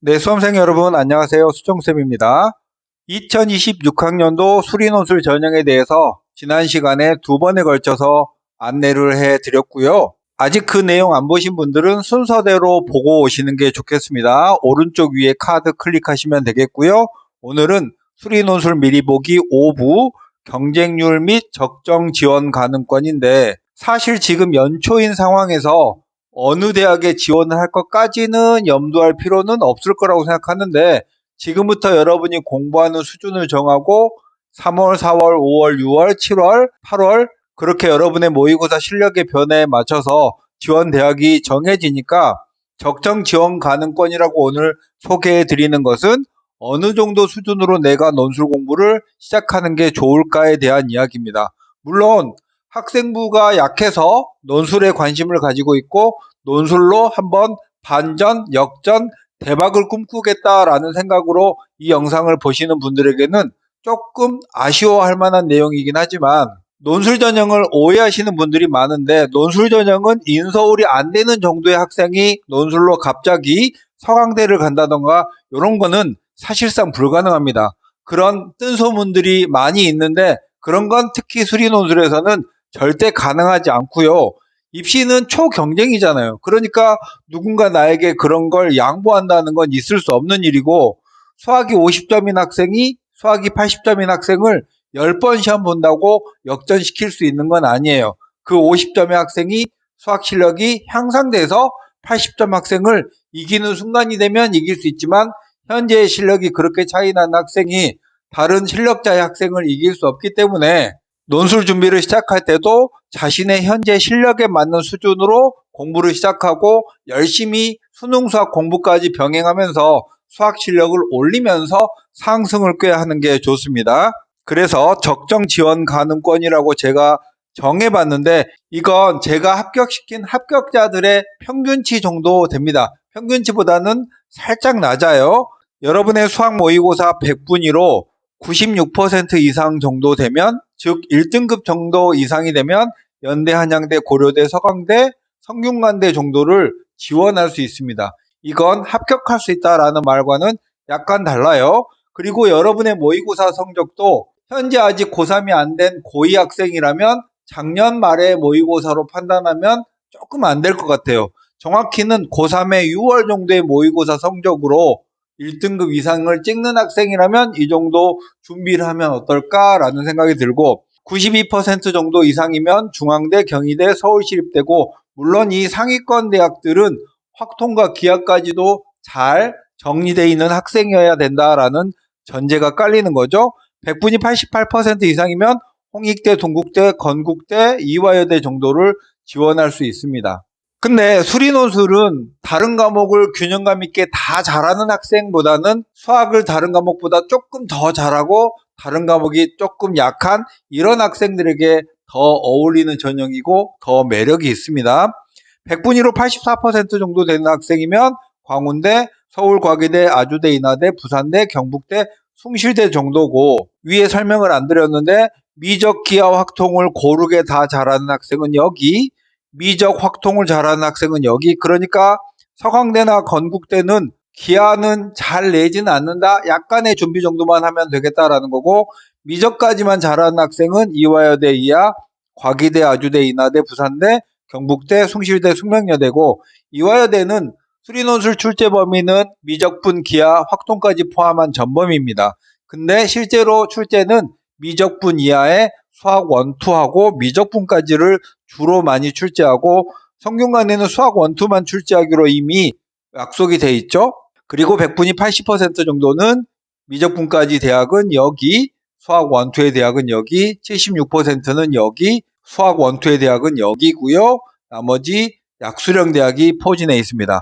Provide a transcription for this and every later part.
네, 수험생 여러분 안녕하세요. 수정쌤입니다. 2026학년도 수리논술 전형에 대해서 지난 시간에 두 번에 걸쳐서 안내를 해드렸고요. 아직 그 내용 안 보신 분들은 순서대로 보고 오시는 게 좋겠습니다. 오른쪽 위에 카드 클릭하시면 되겠고요. 오늘은 수리논술 미리 보기 5부 경쟁률 및 적정 지원 가능권인데, 사실 지금 연초인 상황에서 어느 대학에 지원을 할 것까지는 염두할 필요는 없을 거라고 생각하는데, 지금부터 여러분이 공부하는 수준을 정하고 3월, 4월, 5월, 6월, 7월, 8월 그렇게 여러분의 모의고사 실력의 변화에 맞춰서 지원 대학이 정해지니까, 적정 지원 가능권이라고 오늘 소개해 드리는 것은 어느 정도 수준으로 내가 논술 공부를 시작하는 게 좋을까에 대한 이야기입니다. 물론 학생부가 약해서 논술에 관심을 가지고 있고 논술로 한번 반전, 역전, 대박을 꿈꾸겠다라는 생각으로 이 영상을 보시는 분들에게는 조금 아쉬워할 만한 내용이긴 하지만, 논술 전형을 오해하시는 분들이 많은데, 논술 전형은 인서울이 안 되는 정도의 학생이 논술로 갑자기 서강대를 간다던가 이런 거는 사실상 불가능합니다. 그런 뜬소문들이 많이 있는데 그런 건 특히 수리논술에서는 절대 가능하지 않고요. 입시는 초경쟁이잖아요. 그러니까 누군가 나에게 그런 걸 양보한다는 건 있을 수 없는 일이고, 수학이 50점인 학생이 수학이 80점인 학생을 10번 시험 본다고 역전시킬 수 있는 건 아니에요. 그 50점의 학생이 수학 실력이 향상돼서 80점 학생을 이기는 순간이 되면 이길 수 있지만, 현재의 실력이 그렇게 차이 나는 학생이 다른 실력자의 학생을 이길 수 없기 때문에 논술 준비를 시작할 때도 자신의 현재 실력에 맞는 수준으로 공부를 시작하고 열심히 수능 수학 공부까지 병행하면서 수학 실력을 올리면서 상승을 꾀하는 게 좋습니다. 그래서 적정 지원 가능권이라고 제가 정해봤는데, 이건 제가 합격시킨 합격자들의 평균치 정도 됩니다. 평균치보다는 살짝 낮아요. 여러분의 수학 모의고사 100분위로 96% 이상 정도 되면, 즉 1등급 정도 이상이 되면 연대, 한양대, 고려대, 서강대, 성균관대 정도를 지원할 수 있습니다. 이건 합격할 수 있다라는 말과는 약간 달라요. 그리고 여러분의 모의고사 성적도 현재 아직 고3이 안 된 고2 학생이라면 작년 말에 모의고사로 판단하면 조금 안 될 것 같아요. 정확히는 고3의 6월 정도의 모의고사 성적으로 1등급 이상을 찍는 학생이라면 이 정도 준비를 하면 어떨까라는 생각이 들고, 92% 정도 이상이면 중앙대, 경희대, 서울시립대고, 물론 이 상위권 대학들은 확통과 기하까지도 잘 정리되어 있는 학생이어야 된다라는 전제가 깔리는 거죠. 100분이 88% 이상이면 홍익대, 동국대, 건국대, 이화여대 정도를 지원할 수 있습니다. 근데 수리논술은 다른 과목을 균형감 있게 다 잘하는 학생보다는 수학을 다른 과목보다 조금 더 잘하고 다른 과목이 조금 약한 이런 학생들에게 더 어울리는 전형이고 더 매력이 있습니다. 100분위로 84% 정도 되는 학생이면 광운대, 서울과기대, 아주대, 인하대, 부산대, 경북대, 숭실대 정도고, 위에 설명을 안 드렸는데 미적 기하 확통을 고르게 다 잘하는 학생은 여기, 미적 확통을 잘하는 학생은 여기. 그러니까 서강대나 건국대는 기하는 잘 내지는 않는다, 약간의 준비 정도만 하면 되겠다라는 거고, 미적까지만 잘하는 학생은 이화여대, 이하, 과기대, 아주대, 인하대, 부산대, 경북대, 숭실대, 숙명여대고, 이화여대는 수리논술 출제 범위는 미적분, 기하, 확통까지 포함한 전범위입니다. 근데 실제로 출제는 미적분 이하의 수학 1, 2하고 미적분까지를 주로 많이 출제하고, 성균관에는 수학 1, 2만 출제하기로 이미 약속이 돼 있죠. 그리고 100분이 80% 정도는 미적분까지 대학은 여기, 수학 1, 2의 대학은 여기, 76%는 여기, 수학 1, 2의 대학은 여기고요. 나머지 약수령 대학이 포진해 있습니다.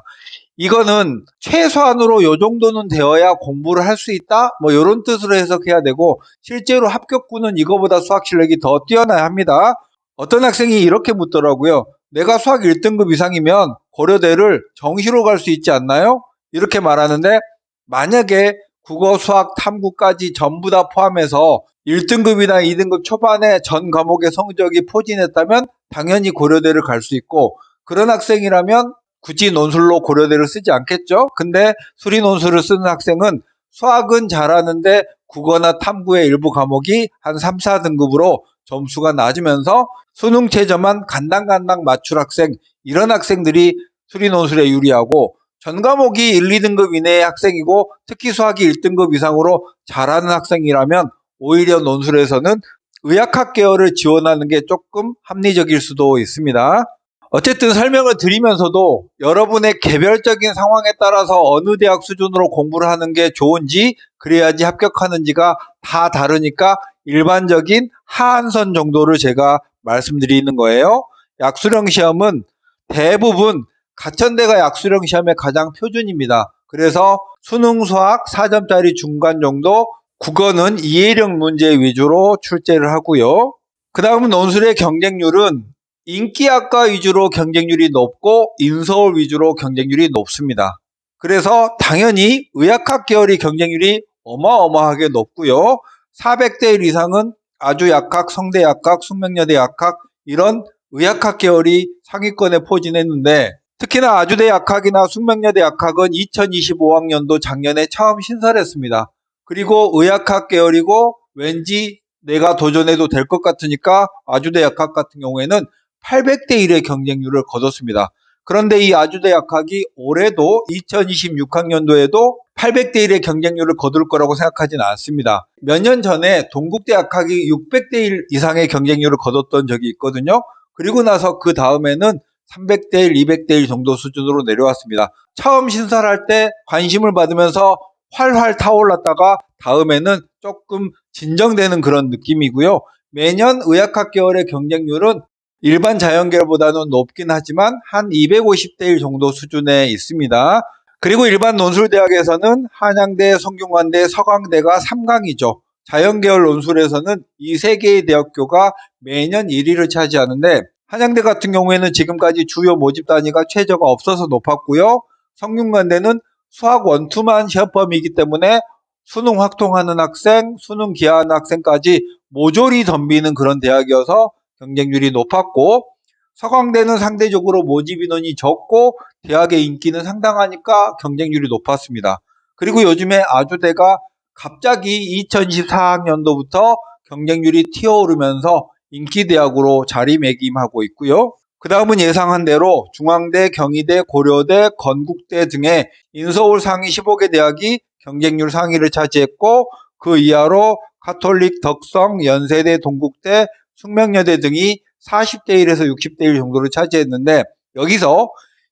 이거는 최소한으로 요 정도는 되어야 공부를 할 수 있다, 뭐 이런 뜻으로 해석해야 되고, 실제로 합격군은 이거보다 수학 실력이 더 뛰어나야 합니다. 어떤 학생이 이렇게 묻더라고요. 내가 수학 1등급 이상이면 고려대를 정시로 갈 수 있지 않나요? 이렇게 말하는데, 만약에 국어, 수학, 탐구까지 전부 다 포함해서 1등급이나 2등급 초반에 전 과목의 성적이 포진했다면 당연히 고려대를 갈 수 있고, 그런 학생이라면 굳이 논술로 고려대를 쓰지 않겠죠. 근데 수리 논술을 쓰는 학생은 수학은 잘하는데 국어나 탐구의 일부 과목이 한 3, 4등급으로 점수가 낮으면서 수능 최저만 간당간당 맞출 학생, 이런 학생들이 수리 논술에 유리하고, 전 과목이 1, 2등급 이내의 학생이고 특히 수학이 1등급 이상으로 잘하는 학생이라면 오히려 논술에서는 의학학 계열을 지원하는 게 조금 합리적일 수도 있습니다. 어쨌든 설명을 드리면서도 여러분의 개별적인 상황에 따라서 어느 대학 수준으로 공부를 하는 게 좋은지, 그래야지 합격하는지가 다 다르니까 일반적인 하한선 정도를 제가 말씀드리는 거예요. 약수령 시험은 대부분 가천대가 약수령 시험의 가장 표준입니다. 그래서 수능 수학 4점짜리 중간 정도, 국어는 이해력 문제 위주로 출제를 하고요. 그 다음 논술의 경쟁률은 인기학과 위주로 경쟁률이 높고 인서울 위주로 경쟁률이 높습니다. 그래서 당연히 의학학 계열이 경쟁률이 어마어마하게 높고요. 400대 1 이상은 아주약학, 성대약학, 숙명여대약학, 이런 의학학 계열이 상위권에 포진했는데, 특히나 아주대약학이나 숙명여대약학은 2025학년도 작년에 처음 신설했습니다. 그리고 의학학 계열이고 왠지 내가 도전해도 될 것 같으니까 아주대약학 같은 경우에는 800대 1의 경쟁률을 거뒀습니다. 그런데 이 아주대약학이 올해도 2026학년도에도 800대 1의 경쟁률을 거둘 거라고 생각하지는 않습니다. 몇 년 전에 동국대약학이 600대 1 이상의 경쟁률을 거뒀던 적이 있거든요. 그리고 나서 그 다음에는 300대 1, 200대 1 정도 수준으로 내려왔습니다. 처음 신설할 때 관심을 받으면서 활활 타올랐다가 다음에는 조금 진정되는 그런 느낌이고요. 매년 의학학 계열의 경쟁률은 일반 자연계열보다는 높긴 하지만 한 250대 1 정도 수준에 있습니다. 그리고 일반 논술대학에서는 한양대, 성균관대, 서강대가 3강이죠. 자연계열 논술에서는 이 세 개의 대학교가 매년 1위를 차지하는데, 한양대 같은 경우에는 지금까지 주요 모집 단위가 최저가 없어서 높았고요. 성균관대는 수학 원투만 시험범위이기 때문에 수능 확통하는 학생, 수능 기하하는 학생까지 모조리 덤비는 그런 대학이어서 경쟁률이 높았고, 서강대는 상대적으로 모집 인원이 적고 대학의 인기는 상당하니까 경쟁률이 높았습니다. 그리고 요즘에 아주대가 갑자기 2024학년도부터 경쟁률이 튀어오르면서 인기대학으로 자리매김하고 있고요. 그 다음은 예상한 대로 중앙대, 경희대, 고려대, 건국대 등의 인서울 상위 15개 대학이 경쟁률 상위를 차지했고, 그 이하로 가톨릭, 덕성, 연세대, 동국대, 숙명여대 등이 40대 1에서 60대 1 정도를 차지했는데, 여기서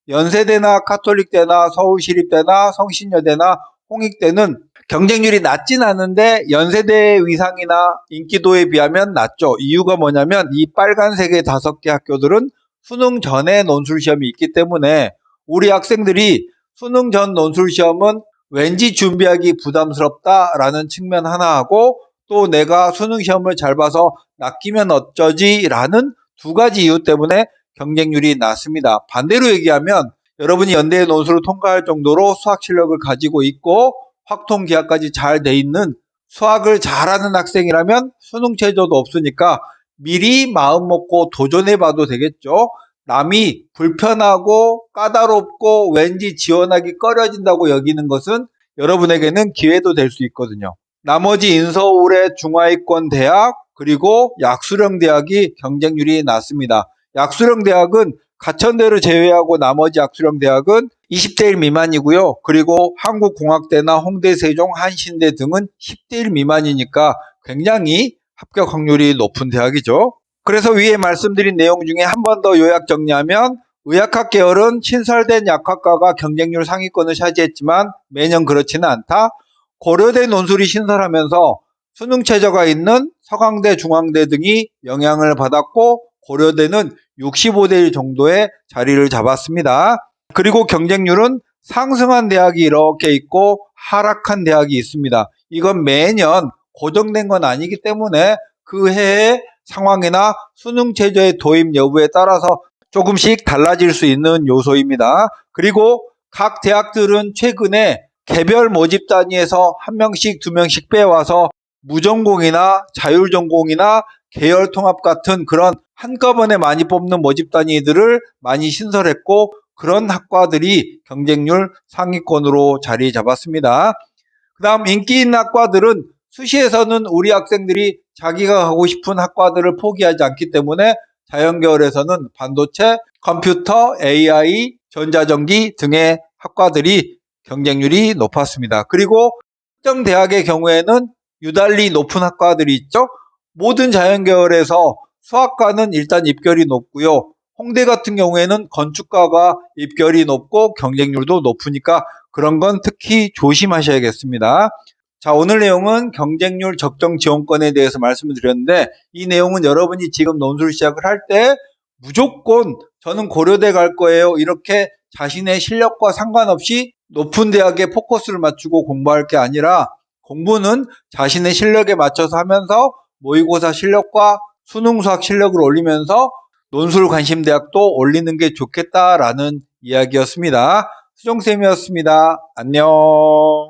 연세대나 가톨릭대나 서울시립대나 성신여대나 홍익대는 경쟁률이 낮진 않은데 연세대 위상이나 인기도에 비하면 낮죠. 이유가 뭐냐면 이 빨간색의 5개 학교들은 수능 전에 논술시험이 있기 때문에 우리 학생들이 수능 전 논술시험은 왠지 준비하기 부담스럽다라는 측면 하나 하고, 또 내가 수능 시험을 잘 봐서 낚이면 어쩌지 라는 2가지 이유 때문에 경쟁률이 낮습니다. 반대로 얘기하면 여러분이 연대의 논술을 통과할 정도로 수학 실력을 가지고 있고 확통 기하까지 잘 돼 있는 수학을 잘하는 학생이라면 수능 최저도 없으니까 미리 마음 먹고 도전해 봐도 되겠죠. 남이 불편하고 까다롭고 왠지 지원하기 꺼려진다고 여기는 것은 여러분에게는 기회도 될 수 있거든요. 나머지 인서울의 중하위권 대학, 그리고 약수령 대학이 경쟁률이 낮습니다. 약수령 대학은 가천대를 제외하고 나머지 약수령 대학은 20대 1 미만이고요. 그리고 한국공학대나 홍대, 세종, 한신대 등은 10대 1 미만이니까 굉장히 합격 확률이 높은 대학이죠. 그래서 위에 말씀드린 내용 중에 한 번 더 요약 정리하면, 의학학 계열은 신설된 약학과가 경쟁률 상위권을 차지했지만 매년 그렇지는 않다. 고려대 논술이 신설하면서 수능 최저가 있는 서강대, 중앙대 등이 영향을 받았고 고려대는 65대 1 정도의 자리를 잡았습니다. 그리고 경쟁률은 상승한 대학이 이렇게 있고 하락한 대학이 있습니다. 이건 매년 고정된 건 아니기 때문에 그 해의 상황이나 수능 최저의 도입 여부에 따라서 조금씩 달라질 수 있는 요소입니다. 그리고 각 대학들은 최근에 개별 모집 단위에서 1명씩 2명씩 빼와서 무전공이나 자율전공이나 계열통합 같은 그런 한꺼번에 많이 뽑는 모집 단위들을 많이 신설했고, 그런 학과들이 경쟁률 상위권으로 자리 잡았습니다. 그 다음 인기 있는 학과들은 수시에서는 우리 학생들이 자기가 가고 싶은 학과들을 포기하지 않기 때문에 자연계열에서는 반도체, 컴퓨터, AI, 전자전기 등의 학과들이 경쟁률이 높았습니다. 그리고 특정 대학의 경우에는 유달리 높은 학과들이 있죠. 모든 자연계열에서 수학과는 일단 입결이 높고요. 홍대 같은 경우에는 건축과가 입결이 높고 경쟁률도 높으니까 그런 건 특히 조심하셔야겠습니다. 자, 오늘 내용은 경쟁률 적정 지원권에 대해서 말씀을 드렸는데 이 내용은 여러분이 지금 논술 시작을 할 때 무조건 저는 고려대 갈 거예요. 이렇게 자신의 실력과 상관없이 높은 대학에 포커스를 맞추고 공부할 게 아니라 공부는 자신의 실력에 맞춰서 하면서 모의고사 실력과 수능 수학 실력을 올리면서 논술 관심대학도 올리는 게 좋겠다라는 이야기였습니다. 수정쌤이었습니다. 안녕.